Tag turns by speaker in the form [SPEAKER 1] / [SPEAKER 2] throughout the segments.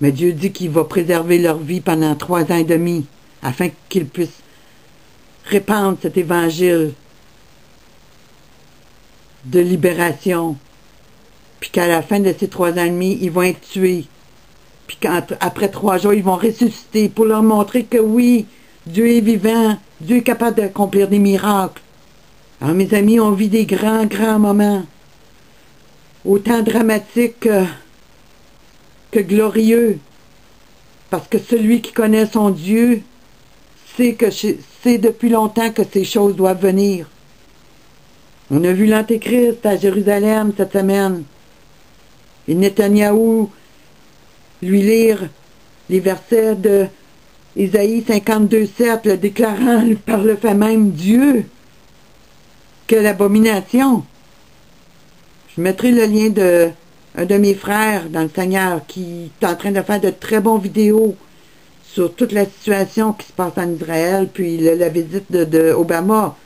[SPEAKER 1] Mais Dieu dit qu'il va préserver leur vie pendant 3 ans et demi, afin qu'ils puissent répandre cet évangile de libération. Puis qu'à la fin de ces 3 ans et demi, ils vont être tués. Puis qu'après 3 jours, ils vont ressusciter pour leur montrer que oui, Dieu est vivant, Dieu est capable d'accomplir des miracles. Alors mes amis, on vit des grands, grands moments, autant dramatiques que glorieux, parce que celui qui connaît son Dieu sait depuis longtemps que ces choses doivent venir. On a vu l'Antéchrist à Jérusalem cette semaine, et Netanyahou lui lire les versets de Ésaïe 52:7, le déclarant par le fait même Dieu. Quelle abomination! Je mettrai le lien d'un de mes frères dans le Seigneur qui est en train de faire de très bons vidéos sur toute la situation qui se passe en Israël, puis la visite de Obama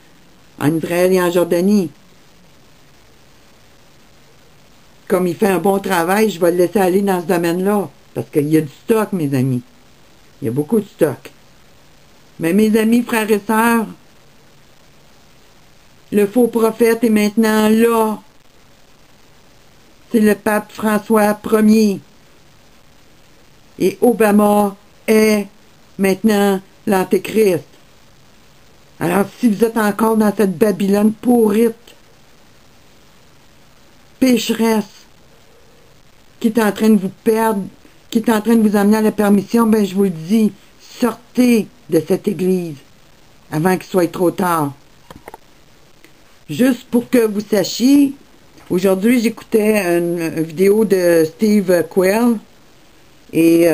[SPEAKER 1] en Israël et en Jordanie. Comme il fait un bon travail, je vais le laisser aller dans ce domaine-là, parce qu'il y a du stock, mes amis. Il y a beaucoup de stock. Mais mes amis, frères et sœurs, le faux prophète est maintenant là. C'est le pape François Ier. Et Obama est maintenant l'Antéchrist. Alors, si vous êtes encore dans cette Babylone pourrite, pécheresse, qui est en train de vous perdre, qui est en train de vous amener à la permission, ben je vous le dis, sortez de cette église avant qu'il soit trop tard. Juste pour que vous sachiez, aujourd'hui j'écoutais une vidéo de Steve Quayle et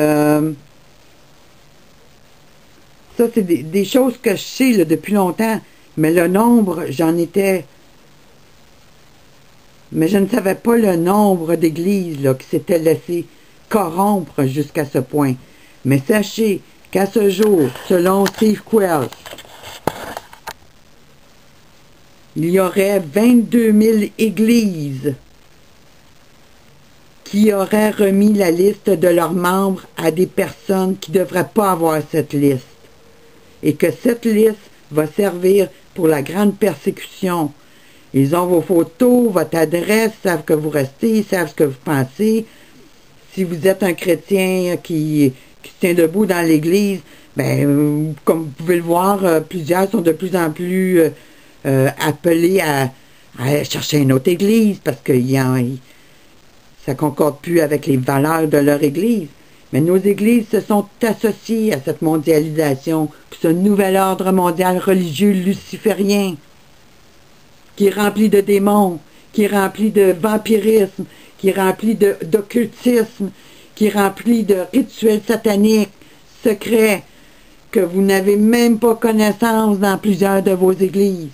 [SPEAKER 1] ça c'est des choses que je sais là, depuis longtemps, mais le nombre, j'en étais... Mais je ne savais pas le nombre d'églises là, qui s'étaient laissées corrompre jusqu'à ce point. Mais sachez qu'à ce jour, selon Steve Quayle, il y aurait 22 000 églises qui auraient remis la liste de leurs membres à des personnes qui ne devraient pas avoir cette liste. Et que cette liste va servir pour la grande persécution. Ils ont vos photos, votre adresse, savent que vous restez, ils savent ce que vous pensez. Si vous êtes un chrétien qui se tient debout dans l'église, ben, comme vous pouvez le voir, plusieurs sont de plus en plus appelés à chercher une autre église parce que ça ne concorde plus avec les valeurs de leur église. Mais nos églises se sont associées à cette mondialisation, ce nouvel ordre mondial religieux luciférien, qui est rempli de démons, qui est rempli de vampirisme, qui est rempli d'occultisme, qui est rempli de rituels sataniques, secrets, que vous n'avez même pas connaissance dans plusieurs de vos églises,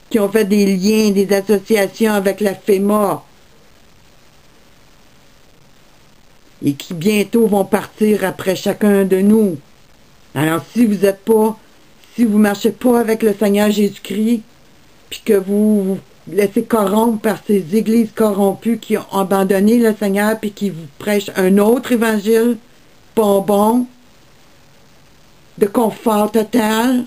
[SPEAKER 1] qui ont fait des liens, des associations avec la FEMA, et qui bientôt vont partir après chacun de nous. Alors si vous ne marchez pas avec le Seigneur Jésus-Christ, puis que vous vous laissez corrompre par ces églises corrompues qui ont abandonné le Seigneur, puis qui vous prêchent un autre évangile, bonbon, de confort total,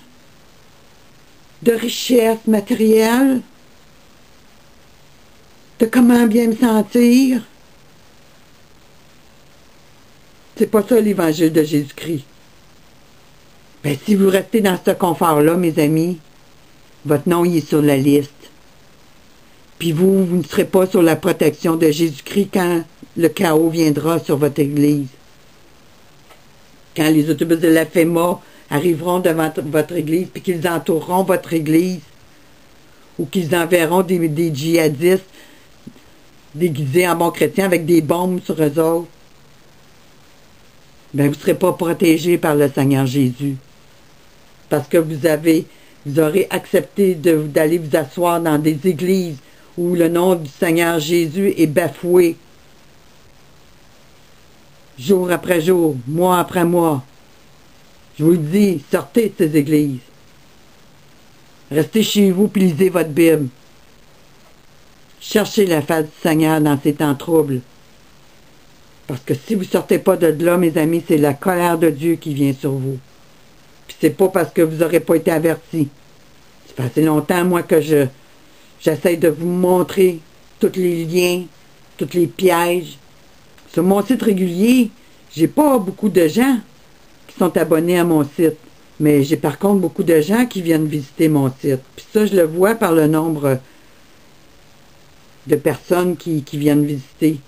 [SPEAKER 1] de richesse matérielle, de comment bien me sentir. C'est pas ça l'évangile de Jésus-Christ. Ben, si vous restez dans ce confort-là, mes amis, votre nom il est sur la liste. Puis vous ne serez pas sur la protection de Jésus-Christ quand le chaos viendra sur votre église. Quand les autobus de la FEMA arriveront devant votre église, puis qu'ils entoureront votre église, ou qu'ils enverront des djihadistes déguisés en bons chrétiens avec des bombes sur eux autres, ben vous ne serez pas protégés par le Seigneur Jésus. Parce que vous aurez accepté d'aller vous asseoir dans des églises où le nom du Seigneur Jésus est bafoué. Jour après jour, mois après mois. Je vous le dis, sortez de ces églises. Restez chez vous et lisez votre Bible. Cherchez la face du Seigneur dans ces temps troubles. Parce que si vous sortez pas de là, mes amis, c'est la colère de Dieu qui vient sur vous. Puis c'est pas parce que vous n'aurez pas été avertis. Ça fait assez longtemps, moi, que j'essaie de vous montrer tous les liens, tous les pièges. Sur mon site régulier, j'ai pas beaucoup de gens qui sont abonnés à mon site. Mais j'ai par contre beaucoup de gens qui viennent visiter mon site. Puis ça, je le vois par le nombre de personnes qui viennent visiter.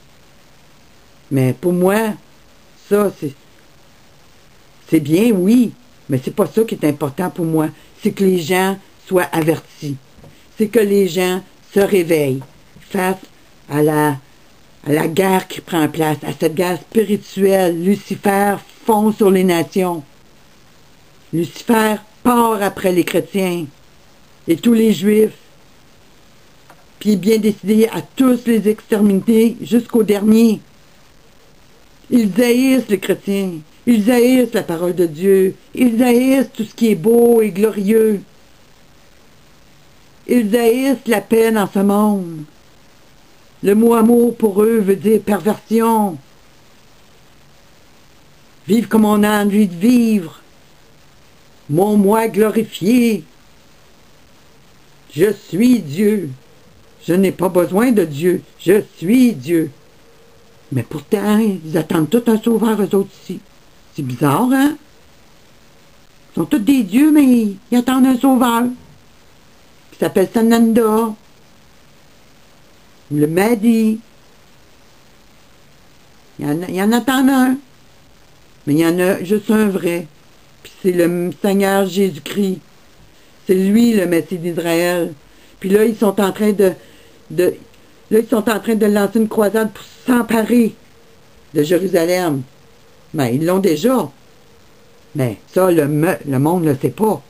[SPEAKER 1] Mais pour moi, ça, c'est bien, oui, mais c'est pas ça qui est important pour moi. C'est que les gens soient avertis. C'est que les gens se réveillent face à la guerre qui prend place, à cette guerre spirituelle. Lucifer fond sur les nations. Lucifer part après les chrétiens et tous les juifs. Puis il est bien décidé à tous les exterminer jusqu'au dernier. Ils haïssent les chrétiens. Ils haïssent la parole de Dieu. Ils haïssent tout ce qui est beau et glorieux. Ils haïssent la paix dans ce monde. Le mot amour pour eux veut dire perversion. Vivre comme on a envie de vivre. Mon moi glorifié. Je suis Dieu. Je n'ai pas besoin de Dieu. Je suis Dieu. Mais pourtant, ils attendent tout un sauveur, eux autres ici. C'est bizarre, hein? Ils sont tous des dieux, mais ils attendent un sauveur. Qui s'appelle Sananda. Le Mahdi. Il y en attend un. Mais il y en a juste un vrai. Puis c'est le Seigneur Jésus-Christ. C'est lui le Messie d'Israël. Puis là, ils sont en train ils sont en train de lancer une croisade pour s'emparer de Jérusalem. Ben, ils l'ont déjà. Mais ça, le monde ne le sait pas.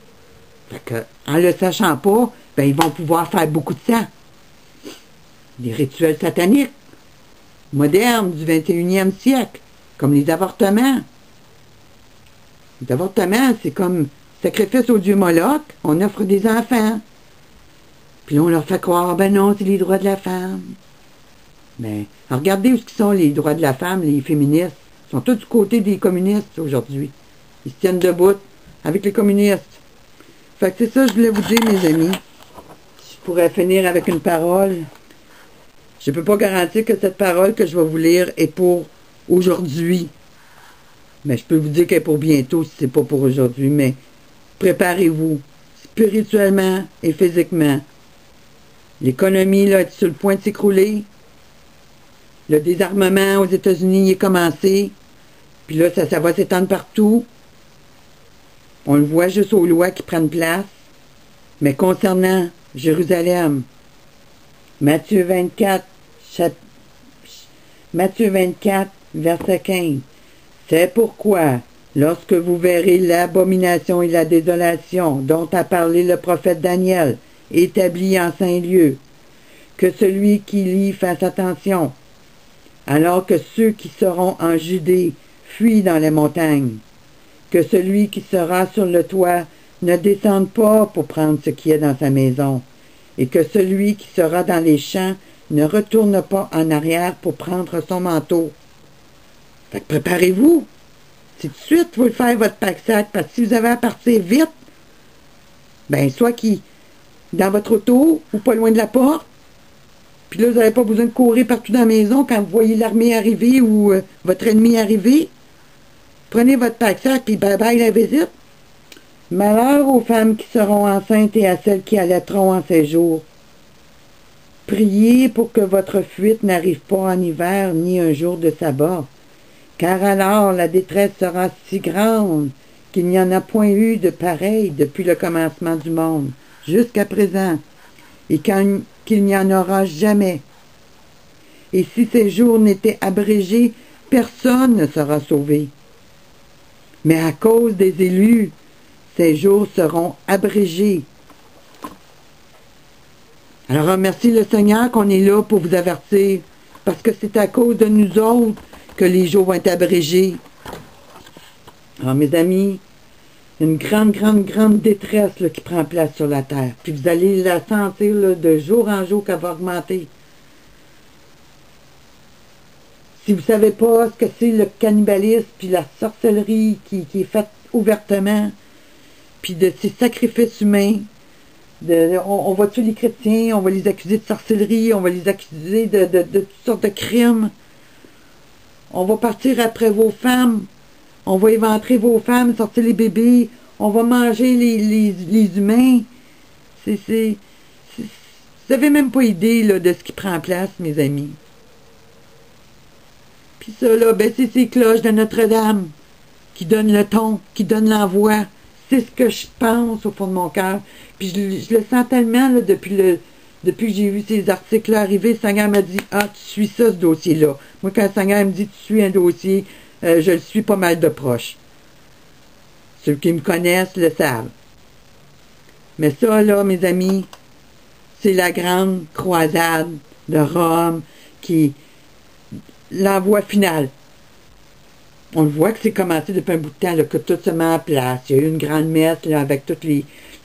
[SPEAKER 1] Fait que, en le sachant pas, ben, ils vont pouvoir faire beaucoup de sang. Les rituels sataniques, modernes du 21e siècle, comme les avortements. Les avortements, c'est comme sacrifice au dieu Moloch, on offre des enfants. Puis là, on leur fait croire, ben non, c'est les droits de la femme. Mais regardez où sont les droits de la femme, les féministes. Ils sont tous du côté des communistes aujourd'hui. Ils se tiennent debout avec les communistes. Fait que c'est ça que je voulais vous dire, mes amis. Je pourrais finir avec une parole. Je ne peux pas garantir que cette parole que je vais vous lire est pour aujourd'hui. Mais je peux vous dire qu'elle est pour bientôt si ce n'est pas pour aujourd'hui. Mais préparez-vous, spirituellement et physiquement. L'économie là, est sur le point de s'écrouler. Le désarmement aux États-Unis est commencé. Puis là, ça va s'étendre partout. On le voit juste aux lois qui prennent place. Mais concernant Jérusalem, Matthieu 24, verset 15. C'est pourquoi, lorsque vous verrez l'abomination et la désolation dont a parlé le prophète Daniel, établi en saint lieu, que celui qui lit fasse attention, alors que ceux qui seront en Judée fuient dans les montagnes, que celui qui sera sur le toit ne descende pas pour prendre ce qui est dans sa maison, et que celui qui sera dans les champs ne retourne pas en arrière pour prendre son manteau. Fait que préparez-vous. C'est tout de suite, vous faire votre pack-sac, parce que si vous avez à partir vite, ben soit dans votre auto, ou pas loin de la porte, puis là, vous n'avez pas besoin de courir partout dans la maison quand vous voyez l'armée arriver ou votre ennemi arriver. Prenez votre pack-sac, puis bye-bye la visite. Malheur aux femmes qui seront enceintes et à celles qui allaiteront en ces jours. Priez pour que votre fuite n'arrive pas en hiver ni un jour de sabbat, car alors la détresse sera si grande qu'il n'y en a point eu de pareil depuis le commencement du monde, jusqu'à présent, et qu'il n'y en aura jamais. Et si ces jours n'étaient abrégés, personne ne sera sauvé. Mais à cause des élus, ces jours seront abrégés. Alors remercie le Seigneur qu'on est là pour vous avertir, parce que c'est à cause de nous autres que les jours vont être abrégés. Alors mes amis, une grande détresse là, qui prend place sur la terre. Puis vous allez la sentir là, de jour en jour qu'elle va augmenter. Si vous savez pas ce que c'est le cannibalisme, puis la sorcellerie qui est faite ouvertement, puis de ces sacrifices humains, on va tuer les chrétiens, on va les accuser de sorcellerie, on va les accuser de toutes sortes de crimes. On va partir après vos femmes, on va éventrer vos femmes, sortir les bébés, on va manger les humains. Vous n'avez même pas idée là, de ce qui prend place, mes amis. Puis ça, là, ben, c'est ces cloches de Notre-Dame qui donnent le ton, qui donnent l'envoi. C'est ce que je pense au fond de mon cœur. Puis je le sens tellement là, depuis que j'ai vu ces articles-là arriver. Le Seigneur m'a dit, ah, tu suis ça, ce dossier-là. Moi, quand le Seigneur me dit, tu suis un dossier, je le suis pas mal de proche. Ceux qui me connaissent le savent. Mais ça, là, mes amis, c'est la grande croisade de Rome qui l'envoi final. On le voit que c'est commencé depuis un bout de temps, là, que tout se met en place. Il y a eu une grande messe là, avec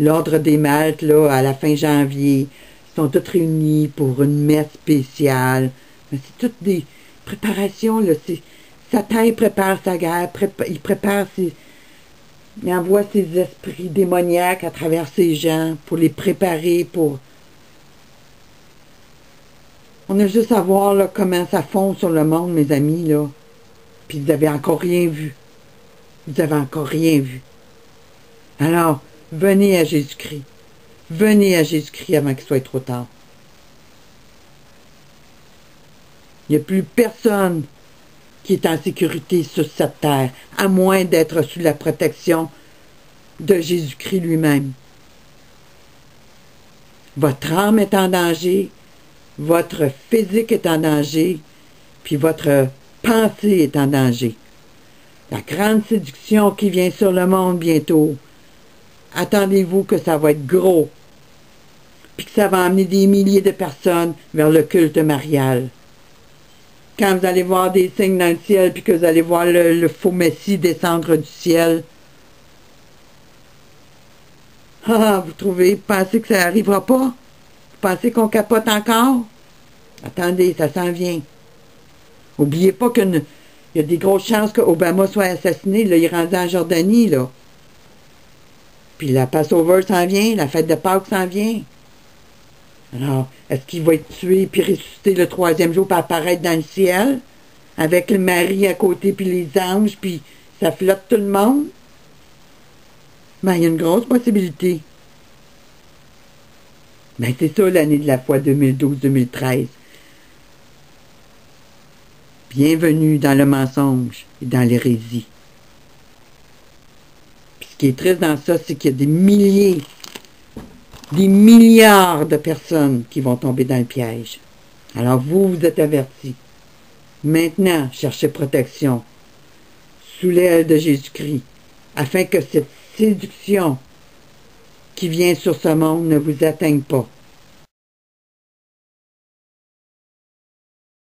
[SPEAKER 1] l'ordre des Maltes là, à la fin janvier. Ils sont tous réunis pour une messe spéciale. Mais c'est toutes des préparations. Là, Satan prépare sa guerre, il envoie ses esprits démoniaques à travers ces gens pour les préparer pour... On a juste à voir là, comment ça fond sur le monde, mes amis, là. Puis vous n'avez encore rien vu. Vous n'avez encore rien vu. Alors, venez à Jésus-Christ. Venez à Jésus-Christ avant qu'il soit trop tard. Il n'y a plus personne qui est en sécurité sur cette terre, à moins d'être sous la protection de Jésus-Christ lui-même. Votre âme est en danger, votre physique est en danger, puis votre pensée est en danger. La grande séduction qui vient sur le monde bientôt, attendez-vous que ça va être gros, puis que ça va amener des milliers de personnes vers le culte marial. Quand vous allez voir des signes dans le ciel, puis que vous allez voir le faux Messie descendre du ciel, vous pensez que ça n'arrivera pas? Vous pensez qu'on capote encore? Attendez, ça s'en vient. N'oubliez pas qu'il y a des grosses chances qu'Obama soit assassiné, là, il est rendu en Jordanie, là. Puis la Passover s'en vient, la fête de Pâques s'en vient. Alors, est-ce qu'il va être tué puis ressusciter le 3e jour pour apparaître dans le ciel avec le Marie à côté puis les anges puis ça flotte tout le monde? Ben, il y a une grosse possibilité. Ben, c'est ça l'année de la foi 2012-2013. Bienvenue dans le mensonge et dans l'hérésie. Puis ce qui est triste dans ça, c'est qu'il y a des milliards de personnes qui vont tomber dans le piège. Alors vous êtes avertis. Maintenant, cherchez protection sous l'aile de Jésus-Christ, afin que cette séduction qui vient sur ce monde ne vous atteigne pas.